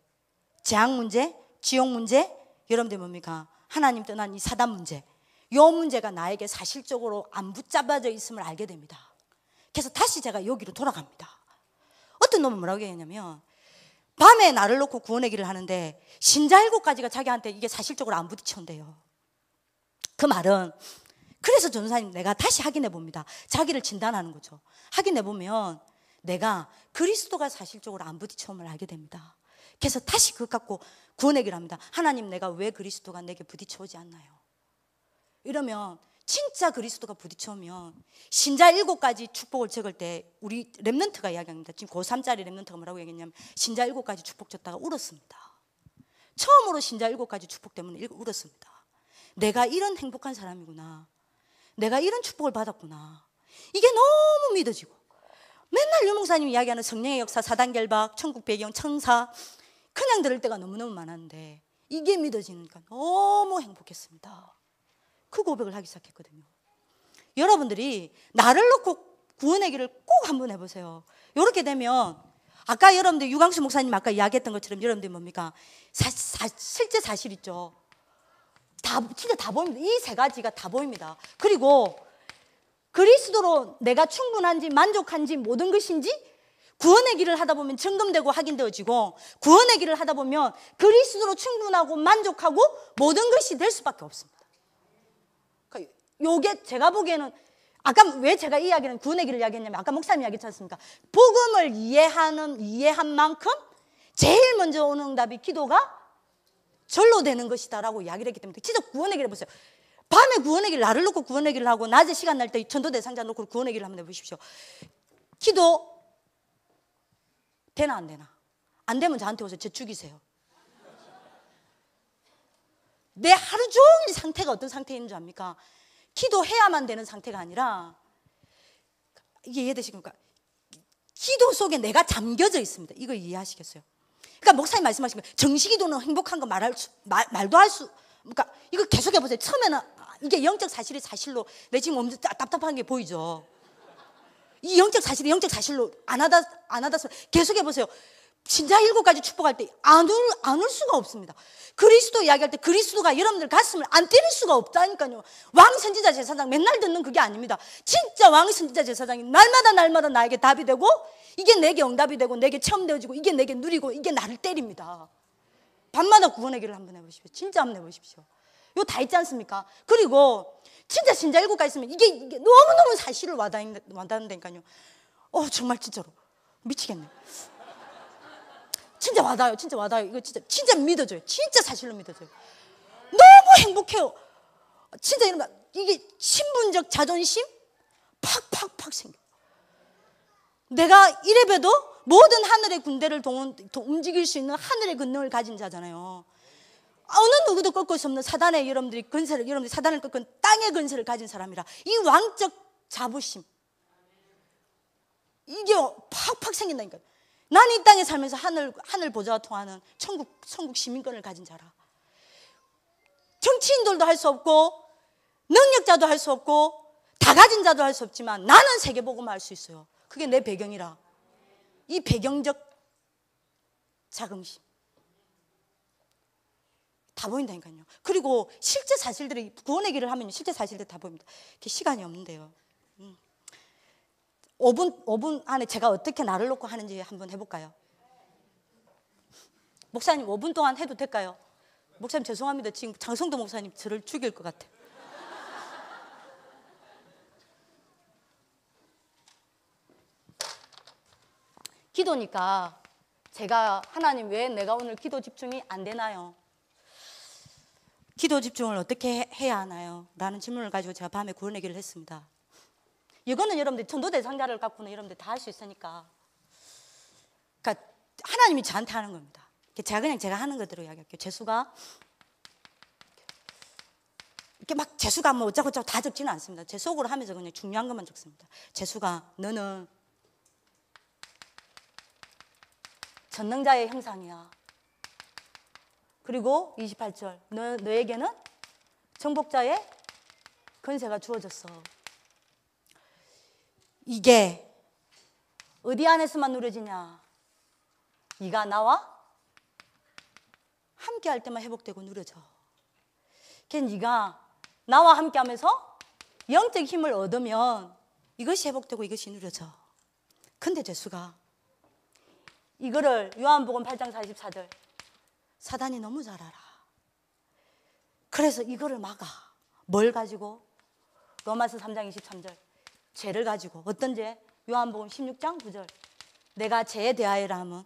재앙 문제, 지옥 문제, 여러분들 뭡니까? 하나님 떠난 이 사단 문제, 요 문제가 나에게 사실적으로 안 붙잡아져 있음을 알게 됩니다. 그래서 다시 제가 여기로 돌아갑니다. 어떤 놈은 뭐라고 얘기했냐면 밤에 나를 놓고 구원의 길을 하는데 신자 7가지가 자기한테 이게 사실적으로 안 부딪혀온대요. 그 말은 그래서 전도사님 내가 다시 확인해 봅니다. 자기를 진단하는 거죠. 확인해 보면 내가 그리스도가 사실적으로 안 부딪혀옴을 알게 됩니다. 그래서 다시 그것 갖고 구원의 길을 합니다. 하나님 내가 왜 그리스도가 내게 부딪혀오지 않나요? 이러면 진짜 그리스도가 부딪혀오면 신자 7가지 축복을 적을 때 우리 랩런트가 이야기합니다. 지금 고3짜리 랩런트가 뭐라고 얘기했냐면 신자 7가지 축복 적다가 울었습니다. 처음으로 신자 7가지 축복 때문에 울었습니다. 내가 이런 행복한 사람이구나. 내가 이런 축복을 받았구나. 이게 너무 믿어지고 맨날 유목사님이 이야기하는 성령의 역사, 사단결박, 천국 배경, 천사 그냥 들을 때가 너무너무 많았는데 이게 믿어지니까 너무 행복했습니다. 그 고백을 하기 시작했거든요. 여러분들이 나를 놓고 구원의 길을 꼭 한번 해보세요. 이렇게 되면 아까 여러분들 유광수 목사님 아까 이야기했던 것처럼 여러분들이 뭡니까? 실제 사실 있죠. 진짜 다 보입니다. 이 3가지가 다 보입니다. 그리고 그리스도로 내가 충분한지 만족한지 모든 것인지 구원의 길을 하다 보면 점검되고 확인되어지고 구원의 길을 하다 보면 그리스도로 충분하고 만족하고 모든 것이 될 수밖에 없습니다. 그러니까 요게 제가 보기에는 아까 왜 제가 이 이야기는 구원의 길을 이야기했냐면 아까 목사님 이야기했지 않습니까? 복음을 이해한 만큼 제일 먼저 오는 응답이 기도가 절로 되는 것이다라고 이야기를 했기 때문에 진짜 구원의 길을 보세요. 밤에 구원의 길 나를 놓고 구원의 길을 하고 낮에 시간 날 때 전도 대상자 놓고 구원의 길을 한번 해보십시오. 기도 되나 안 되나? 안 되면 저한테 오세요. 제 죽이세요. 내 하루 종일 상태가 어떤 상태인 줄 압니까? 기도해야만 되는 상태가 아니라 이게 이해되십니까? 기도 속에 내가 잠겨져 있습니다. 이거 이해하시겠어요? 그러니까 목사님 말씀하신 거 정식기도는 행복한 거 말도 할 수 그러니까 이거 계속해 보세요. 처음에는 이게 영적 사실이 사실로 내 지금 엄청 답답한 게 보이죠. 이 영적 사실이 영적 사실로 안 하다 계속해 보세요. 신자 7가지 축복할 때 안 울 수가 없습니다. 그리스도 이야기할 때 그리스도가 여러분들 가슴을 안 때릴 수가 없다니까요. 왕 선지자 제사장 맨날 듣는 그게 아닙니다. 진짜 왕 선지자 제사장이 날마다 나에게 답이 되고 이게 내게 응답이 되고 내게 체험되어지고 이게 내게 누리고 이게 나를 때립니다. 밤마다 구원의 길을 한번 해보십시오. 진짜 한번 해보십시오. 이거 다 있지 않습니까? 그리고 진짜 신자 7가지 있으면 이게 너무너무 사실을 와닿는다니까요. 정말 진짜로 미치겠네. 진짜 와닿아요. 진짜 와닿아요. 이거 진짜 믿어져요. 진짜 사실로 믿어져요. 너무 행복해요. 진짜 이러면 이게 신분적 자존심 팍팍팍 생겨요. 내가 이래봬도 모든 하늘의 군대를 움직일 수 있는 하늘의 권능을 가진 자잖아요. 어느 누구도 꺾을 수 없는 사단의 여러분들이 사단을 꺾은 땅의 권세를 가진 사람이라 이 왕적 자부심 이게 팍팍 생긴다니까요. 난 이 땅에 살면서 하늘 보좌와 통하는 천국 시민권을 가진 자라. 정치인들도 할 수 없고 능력자도 할 수 없고 다 가진 자도 할 수 없지만 나는 세계복음을 할 수 있어요. 그게 내 배경이라. 이 배경적 자긍심 다 보인다니까요. 그리고 실제 사실들이 구원의 길을 하면 실제 사실들 다 보입니다. 시간이 없는데요. 5분 안에 제가 어떻게 나를 놓고 하는지 한번 해볼까요? 목사님 5분 동안 해도 될까요? 목사님 죄송합니다. 지금 장성도 목사님 저를 죽일 것 같아요. 기도니까 제가 하나님 왜 내가 오늘 기도 집중이 안 되나요? 기도 집중을 어떻게 해야 하나요? 라는 질문을 가지고 제가 밤에 구원의 길을 했습니다. 이거는 여러분들 전도 대상자를 갖고는 여러분들 다 할 수 있으니까. 그러니까 하나님이 저한테 하는 겁니다. 제가 하는 것대로 이야기할게요. 재수가 이렇게 막 재수가 뭐 어쩌고저쩌고 다 적지는 않습니다. 제 속으로 하면서 그냥 중요한 것만 적습니다. 재수가 너는 전능자의 형상이야. 그리고 28절 너에게는 정복자의 권세가 주어졌어. 이게 어디 안에서만 누려지냐? 네가 나와 함께 할 때만 회복되고 누려져. 그래서 네가 나와 함께 하면서 영적 힘을 얻으면 이것이 회복되고 이것이 누려져. 근데 재수가 이거를 요한복음 8장 44절 사단이 너무 잘 알아. 그래서 이거를 막아. 뭘 가지고? 로마서 3장 23절 죄를 가지고. 어떤 죄? 요한복음 16장 9절 내가 죄에 대하여라 하면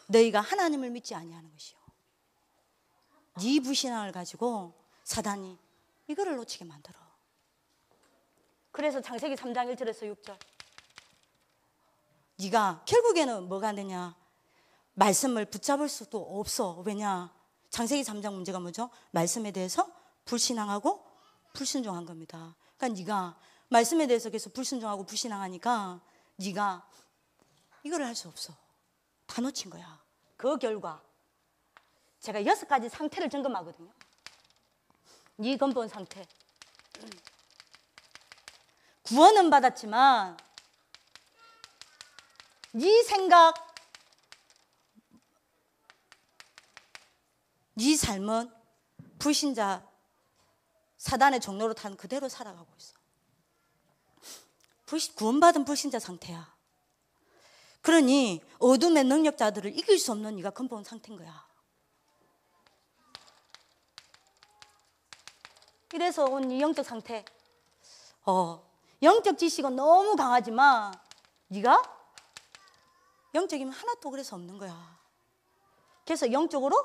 너희가 하나님을 믿지 아니하는 것이요. 네 불신앙을 가지고 사단이 이거를 놓치게 만들어. 그래서 창세기 3장 1절에서 6절. 네가 결국에는 뭐가 되냐? 말씀을 붙잡을 수도 없어. 왜냐? 창세기 3장 문제가 뭐죠? 말씀에 대해서 불신앙하고 불순종한 겁니다. 그러니까 네가 말씀에 대해서 계속 불순종하고 불신앙하니까 네가 이거를 할 수 없어. 다 놓친 거야. 그 결과 제가 6가지 상태를 점검하거든요. 네 근본 상태. 구원은 받았지만 네 생각, 네 삶은 불신자 사단의 종로로 탄 그대로 살아가고 있어. 구원받은 불신자 상태야. 그러니 어둠의 능력자들을 이길 수 없는 네가 근본 상태인 거야. 이래서 온 이 영적 상태, 영적 지식은 너무 강하지만 네가 영적이면 하나도 그래서 없는 거야. 그래서 영적으로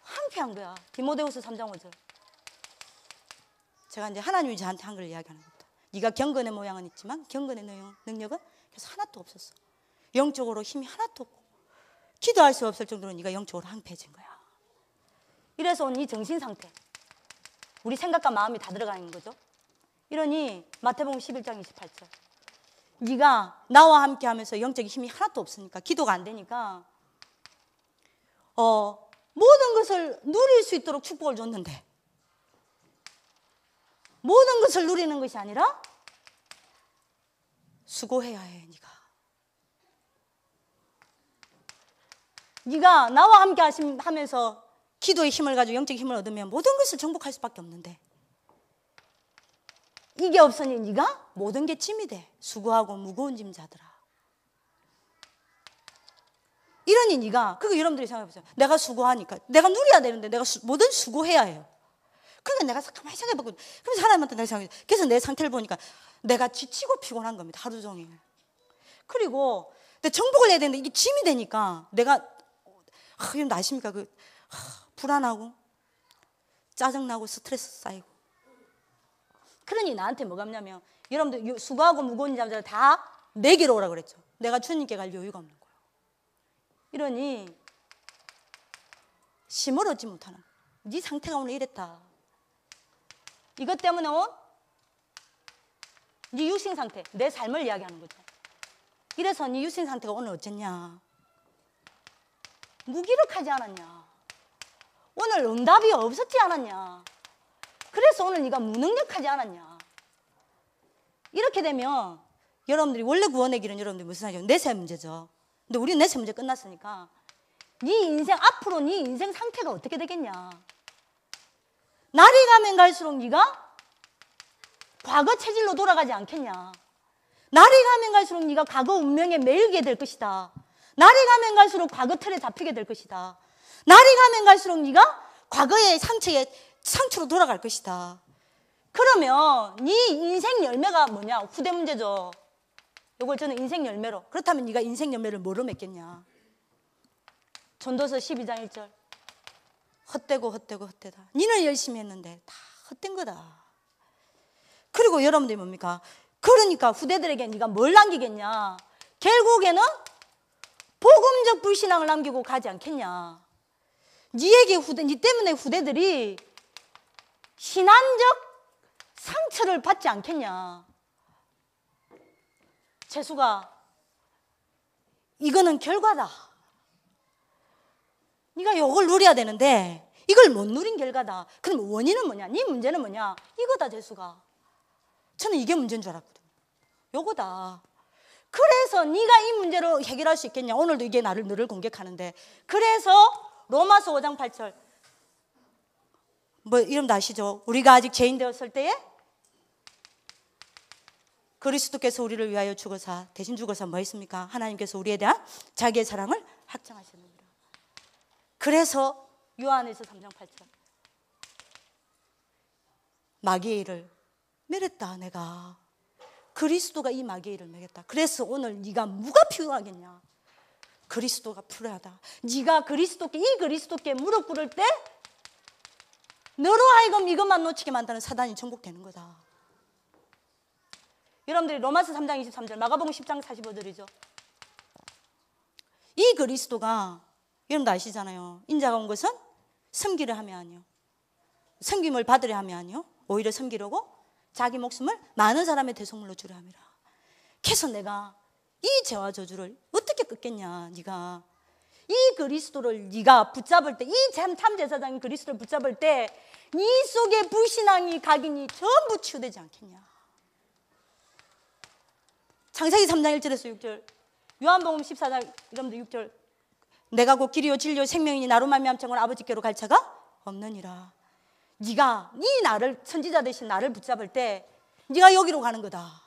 황폐한 거야. 디모데후서 3장 5절. 제가 이제 하나님이 저한테 한 걸 이야기하는 겁니다. 네가 경건의 모양은 있지만 경건의 능력은 그래서 하나도 없었어. 영적으로 힘이 하나도 없고 기도할 수 없을 정도로 네가 영적으로 황폐해진 거야. 이래서 온 이 정신 상태, 우리 생각과 마음이 다 들어가 있는 거죠. 이러니 마태복음 11장 28절. 네가 나와 함께 하면서 영적인 힘이 하나도 없으니까, 기도가 안 되니까 모든 것을 누릴 수 있도록 축복을 줬는데 모든 것을 누리는 것이 아니라 수고해야 해. 네가 나와 함께 하면서 기도의 힘을 가지고 영적 힘을 얻으면 모든 것을 정복할 수밖에 없는데 이게 없으니 네가 모든 게 짐이 돼. 수고하고 무거운 짐자들아. 이러니 네가, 그거 여러분들이 생각해보세요. 내가 수고하니까 내가 누려야 되는데 내가 뭐든 수고해야 해요. 그러니까 내가 가만히 생각해보고, 그래서 하나님한테 내가 생각해. 그래서 내 상태를 보니까 내가 지치고 피곤한 겁니다. 하루 종일. 그리고 내 정복을 해야 되는데 이게 짐이 되니까 내가 여러분 아십니까? 불안하고 짜증나고 스트레스 쌓이고. 그러니 나한테 뭐가 없냐면, 여러분들 수고하고 무거운 잠자들 다 내게로 오라고 그랬죠. 내가 주님께 갈 여유가 없는 거예요. 이러니 힘을 얻지 못하는, 네 상태가 오늘 이랬다. 이것 때문에 온 네 육신 상태, 내 삶을 이야기하는 거죠. 이래서 네 육신 상태가 오늘 어쨌냐? 무기력하지 않았냐? 오늘 응답이 없었지 않았냐? 그래서 오늘 네가 무능력하지 않았냐? 이렇게 되면 여러분들이 원래 구원의 길은 여러분들이 무슨 생각이에요? 내세 문제죠. 근데 우리는 내세 문제 끝났으니까 네 인생, 앞으로 네 인생 상태가 어떻게 되겠냐? 날이 가면 갈수록 네가 과거 체질로 돌아가지 않겠냐? 날이 가면 갈수록 네가 과거 운명에 매이게 될 것이다. 날이 가면 갈수록 과거 틀에 잡히게 될 것이다. 날이 가면 갈수록 네가 과거의 상처로 돌아갈 것이다. 그러면 네 인생 열매가 뭐냐? 후대 문제죠. 이걸 저는 인생 열매로. 그렇다면 네가 인생 열매를 뭐로 맺겠냐? 전도서 12장 1절. 헛되고 헛되고 헛되다. 니는 열심히 했는데 다 헛된 거다. 그리고 여러분들이 뭡니까? 그러니까 후대들에게 네가 뭘 남기겠냐? 결국에는 복음적 불신앙을 남기고 가지 않겠냐? 네 때문에 후대들이 신앙적 상처를 받지 않겠냐? 재수가, 이거는 결과다. 네가 이걸 누려야 되는데 이걸 못 누린 결과다. 그럼 원인은 뭐냐? 네 문제는 뭐냐? 이거다, 재수가. 저는 이게 문제인 줄 알았거든요. 요거다. 그래서 네가 이 문제를 해결할 수 있겠냐? 오늘도 이게 너를 공격하는데. 그래서 로마서 5장 8절. 뭐 이름도 아시죠? 우리가 아직 죄인 되었을 때에 그리스도께서 우리를 위하여 죽으사, 대신 죽어서 뭐 했습니까? 하나님께서 우리에 대한 자기의 사랑을 확증하셨느니라. 그래서 요한에서 3장 8절. 마귀의 일을 멸했다. 내가 그리스도가 이 마귀의 일을 멸했다. 그래서 오늘 네가 뭐가 필요하겠냐? 그리스도가 필요하다. 네가 이 그리스도께 무릎 꿇을 때 너로 하여금 이것만 놓치게 만드는 사단이 정복되는 거다. 여러분들이 로마서 3장 23절, 마가복음 10장 45절이죠. 이 그리스도가 여러분도 아시잖아요. 인자가 온 것은 섬기려 함이 아니요, 섬김을 받으려 함이 아니요, 오히려 섬기려고 자기 목숨을 많은 사람의 대속물로 주려 함이라. 그래서 내가 이 죄와 저주를 어떻게 끊겠냐. 네가 이 그리스도를 네가 붙잡을 때, 이 참제사장인 그리스도를 붙잡을 때 네 속에 불신앙이 각인이 전부 치유되지 않겠냐. 창세기 3장 1절에서 6절, 요한복음 14장 여러분들 6절, 내가 곧 길이요 진리요 생명이니 나로 말미암아 아버지께로 갈 자가 없느니라. 네가 네 나를, 선지자 대신 나를 붙잡을 때 네가 여기로 가는 거다.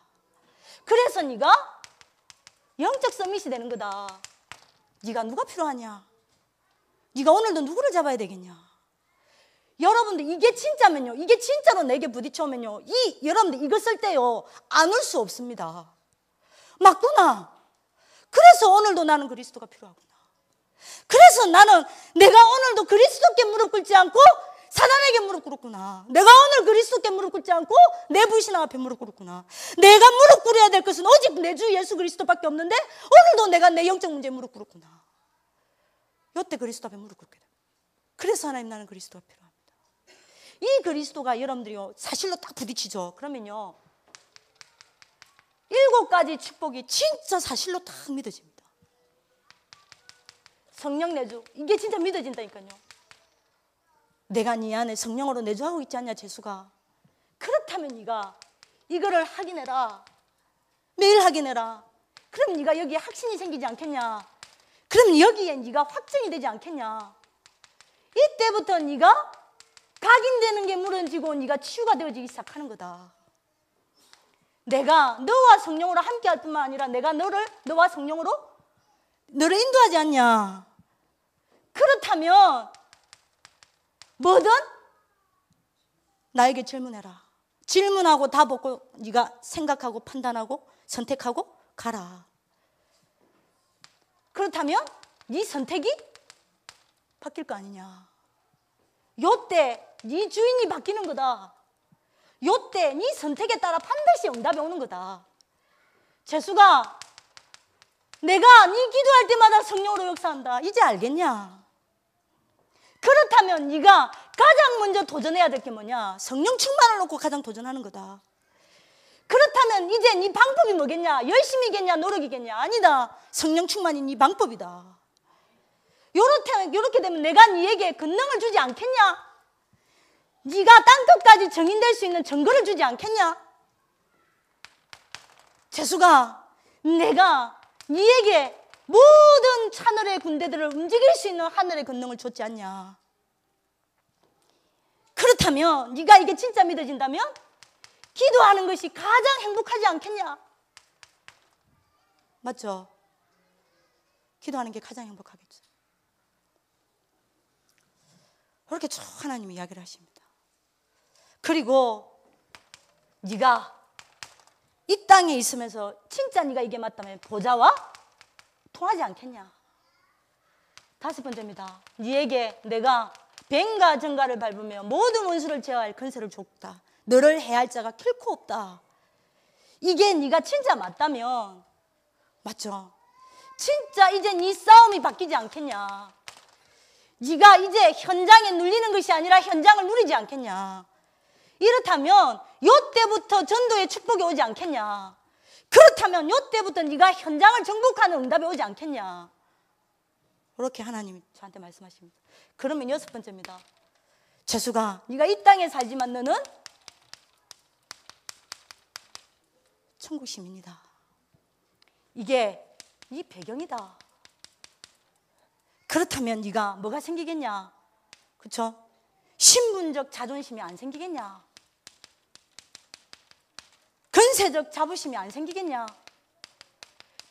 그래서 네가 영적 서밋이 되는 거다. 네가 누가 필요하냐? 네가 오늘도 누구를 잡아야 되겠냐? 여러분들 이게 진짜면요, 이게 진짜로 내게 부딪혀오면요, 여러분들 이거 쓸 때요 안 올 수 없습니다. 맞구나. 그래서 오늘도 나는 그리스도가 필요하구나. 그래서 나는 내가 오늘도 그리스도께 무릎 꿇지 않고 사단에게 무릎 꿇었구나. 내가 오늘 그리스도께 무릎 꿇지 않고 내 불신앙 앞에 무릎 꿇었구나. 내가 무릎 꿇어야 될 것은 오직 내 주 예수 그리스도밖에 없는데 오늘도 내가 내 영적 문제에 무릎 꿇었구나. 이때 그리스도 앞에 무릎 꿇게 됩니다. 그래서 하나님, 나는 그리스도가 필요합니다. 이 그리스도가 여러분들이요 사실로 딱 부딪히죠. 그러면요 7가지 축복이 진짜 사실로 딱 믿어집니다. 성령 내주, 이게 진짜 믿어진다니까요. 내가 네 안에 성령으로 내주하고 있지 않냐 재수가. 그렇다면 네가 이거를 확인해라. 매일 확인해라. 그럼 네가 여기에 확신이 생기지 않겠냐. 그럼 여기에 네가 확정이 되지 않겠냐. 이때부터 네가 각인되는 게 무너지고 네가 치유가 되어지기 시작하는 거다. 내가 너와 성령으로 함께 할 뿐만 아니라 내가 너와 성령으로 너를 인도하지 않냐. 그렇다면 뭐든 나에게 질문해라. 질문하고 답 얻고 네가 생각하고 판단하고 선택하고 가라. 그렇다면 네 선택이 바뀔 거 아니냐. 요때 네 주인이 바뀌는 거다. 요때 네 선택에 따라 반드시 응답이 오는 거다. 재수가 내가 네 기도할 때마다 성령으로 역사한다. 이제 알겠냐? 그렇다면 네가 가장 먼저 도전해야 될 게 뭐냐? 성령 충만을 놓고 가장 도전하는 거다. 그렇다면 이제 네 방법이 뭐겠냐? 열심이겠냐? 노력이겠냐? 아니다. 성령 충만이 네 방법이다. 요렇게 되면 내가 네에게 권능을 주지 않겠냐? 네가 땅끝까지 정인될 수 있는 증거를 주지 않겠냐? 재수가 내가 네에게 모든 하늘의 군대들을 움직일 수 있는 하늘의 권능을 줬지 않냐? 그렇다면 네가 이게 진짜 믿어진다면 기도하는 것이 가장 행복하지 않겠냐? 맞죠? 기도하는 게 가장 행복하겠죠. 그렇게 쭉 하나님이 이야기를 하십니다. 그리고 네가 이 땅에 있으면서 진짜 네가 이게 맞다면 보좌와 통하지 않겠냐? 5번째입니다. 네에게 내가 뱀과 정갈을 밟으며 모든 원수를 제어할 권세를 줬다. 너를 해할 자가 결코 없다. 이게 네가 진짜 맞다면, 맞죠? 진짜 이제 네 싸움이 바뀌지 않겠냐? 네가 이제 현장에 눌리는 것이 아니라 현장을 누리지 않겠냐? 이렇다면 요때부터 전도의 축복이 오지 않겠냐? 그렇다면 요때부터 네가 현장을 정복하는 응답이 오지 않겠냐? 그렇게 하나님이 저한테 말씀하십니다. 그러면 6번째입니다. 재수가 네가 이 땅에 살지만 너는 천국 시민이다. 이게 네 배경이다. 그렇다면 네가 뭐가 생기겠냐? 그렇죠? 신분적 자존심이 안 생기겠냐? 근세적 자부심이 안 생기겠냐?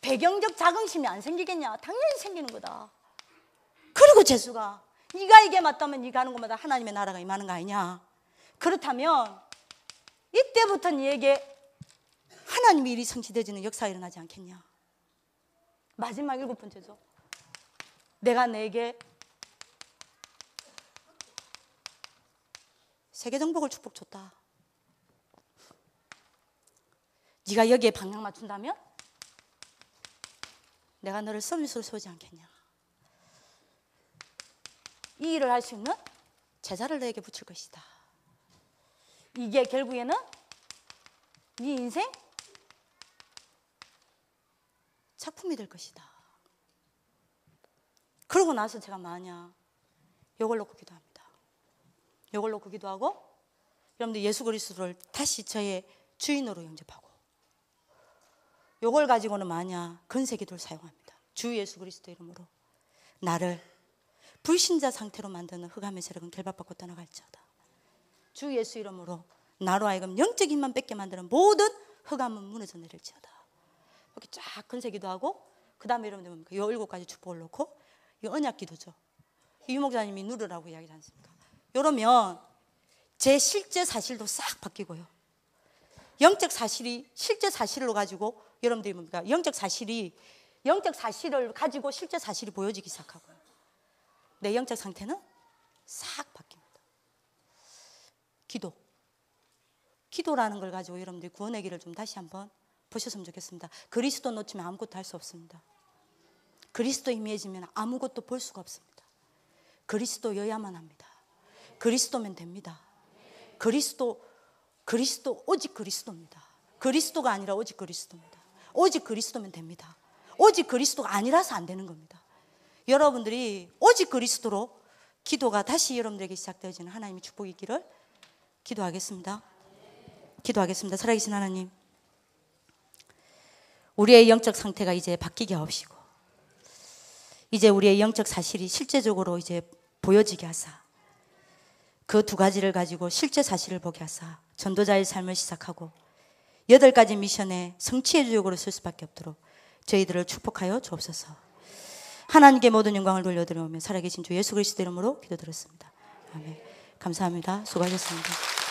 배경적 자긍심이 안 생기겠냐? 당연히 생기는 거다. 그리고 재수가 네가 이게 맞다면 네가 하는 것마다 하나님의 나라가 임하는 거 아니냐? 그렇다면 이때부터 네에게 하나님의 일이 성취되어지는 역사가 일어나지 않겠냐? 마지막 7번째죠. 내가 내게 세계 정복을 축복 줬다. 네가 여기에 방향 맞춘다면 내가 너를 서밋으로 세우지 않겠냐. 이 일을 할 수 있는 제자를 너에게 붙일 것이다. 이게 결국에는 네 인생 작품이 될 것이다. 그러고 나서 제가 만약 이걸 놓고 기도합니다. 이걸 놓고 기도하고 여러분들 예수 그리스도를 다시 저의 주인으로 영접하고 이걸 가지고는 만약 건세기도를 사용합니다. 주 예수 그리스도 이름으로 나를 불신자 상태로 만드는 흑암의 세력은 결박받고 떠나갈지어다. 주 예수 이름으로 나로 하여금 영적 힘만 뺏게 만드는 모든 흑암은 무너져 내릴지어다. 이렇게 쫙 건세기도 하고 그 다음에 여러분들 뭡니까? 이 7가지 축복을 놓고 이 언약 기도죠. 이 유목자님이 누르라고 이야기하지 않습니까? 이러면 제 실제 사실도 싹 바뀌고요. 영적 사실이 실제 사실로 가지고 여러분들이 뭡니까? 영적 사실을 가지고 실제 사실이 보여지기 시작하고요. 내 영적 상태는 싹 바뀝니다. 기도라는 걸 가지고 여러분들이 구원의 길을 좀 다시 한번 보셨으면 좋겠습니다. 그리스도 놓치면 아무것도 할 수 없습니다. 그리스도 임해지면 아무것도 볼 수가 없습니다. 그리스도여야만 합니다. 그리스도면 됩니다. 그리스도 오직 그리스도입니다. 그리스도가 아니라 오직 그리스도입니다. 오직 그리스도면 됩니다. 오직 그리스도가 아니라서 안 되는 겁니다. 여러분들이 오직 그리스도로 기도가 다시 여러분들에게 시작되어지는 하나님의 축복이 있기를 기도하겠습니다. 살아계신 하나님, 우리의 영적 상태가 이제 바뀌게 하옵시고 이제 우리의 영적 사실이 실제적으로 이제 보여지게 하사 그 2가지를 가지고 실제 사실을 보게 하사 전도자의 삶을 시작하고 8가지 미션의 성취의 주역으로 쓸 수밖에 없도록 저희들을 축복하여 주옵소서. 하나님께 모든 영광을 돌려드리며 살아계신 주 예수 그리스도 이름으로 기도드렸습니다. 아멘. 감사합니다. 수고하셨습니다.